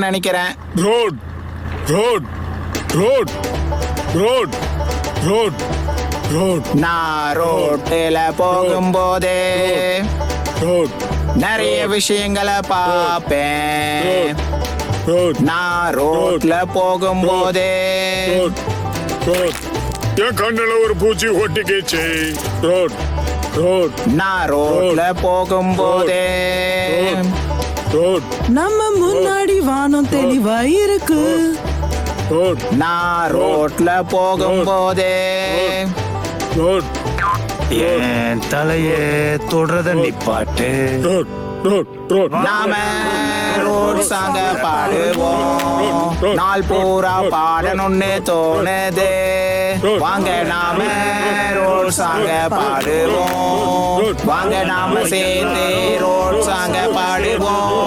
நினைக்கிறேன். Road road road road road road நான் ரோட்டில போகும்போதே ரோட் நிறைய விஷயங்களை பார்ப்பேன். ரோட் நான் ரோட்ல போகும்போதே ரோட் ரோட் என் கண்ணுல ஒரு பூச்சி ஒட்டிக்கிச்சு. ரோட் ரோட் நான் ரோட்ல போகும்போதே ரோட் நம்ம முன்னாடி வானம் தெளிவா இருக்கு. ரோட் நான் ரோட்ல போகும்போதே ரோட் என் தலையே தொடரத நிப்பாட்டு. ரோட் ரோட் ரோட் நாம ரோட் சாங்க பாடுவோம். நாள் பூரா பாடணும்னு தோணுது. வாங்க நாம ரோட் சாங்க பாடுவோம். வாங்க நாம சேர்ந்து ரோட் சாங்க பாடுவோம்.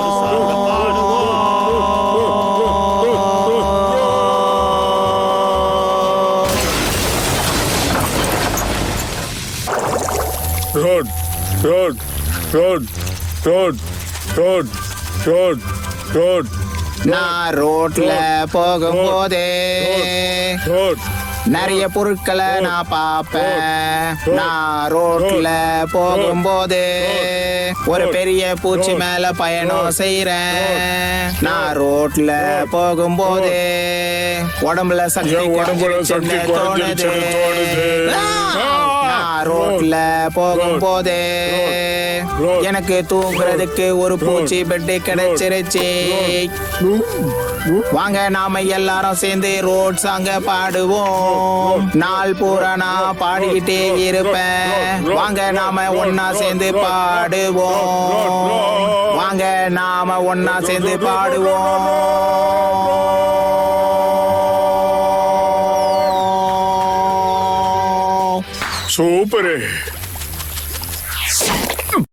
Road road road road road road road நான் ரோட்ல போகும்போதே ரோட் நிறைய பொருட்களை நான் பார்ப்பேன். நான் ரோட்ல போகும்போது ஒரு பெரிய பூச்சி மேல பயணம் செய்யறேன். நான் ரோட்ல போகும்போது உடம்புல சக்தி குறைஞ்சிருச்சுன்னு தோணுது. நான் ரோட்ல போகும்போது எனக்கு தூங்குறதுக்கு ஒரு பூச்சி பெட்டு கிடைச்சிருச்சு. வாங்க நாம எல்லாரும் சேர்ந்து ரோட் சாங்க பாடுவோம். நாள் பூரா நான் பாடிக்கிட்டே இருப்பேன். வாங்க நாம ஒன்னா சேர்ந்து பாடுவோம். வாங்க நாம ஒன்னா சேர்ந்து பாடுவோம். சூப்பரு.